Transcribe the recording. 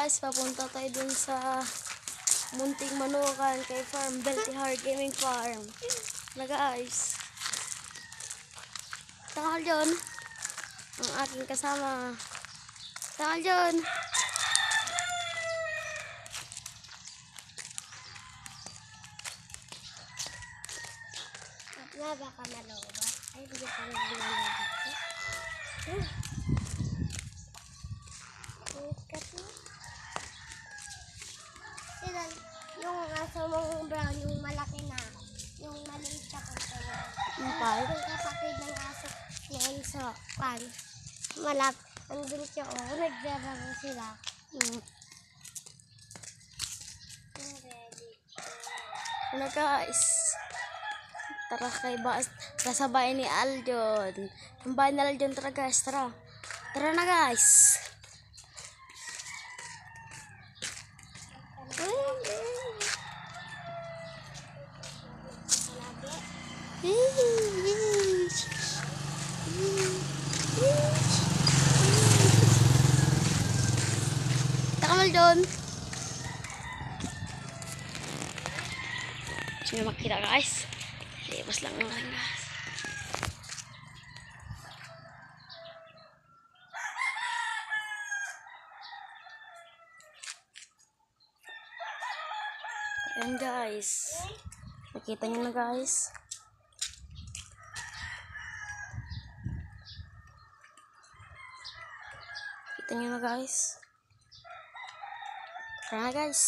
guys, papunta tayo dun sa Munting Manukan kay Farm Beltihar Gaming Farm. Na guys, takal dyan ang aking kasama. Takal dyan. Nga baka malobat. Ay, hindi ka na malobat. Sila, yung aso mong brown, yung malaki na. Yung maliit na kontra. Yung kapatid ng aso na Enzo. Malap. Andun siya, nagdararo sila. Na guys, tara kay Bas, nasa bahay ni Aljon. Ang bahay ni Aljon, tara guys, tara. Tara na guys. Taka Aljon. Sino makita guys? Mas lang naman guys. Ayan guys. Nakita nyo na guys. Kita nyo na guys. Tara na guys.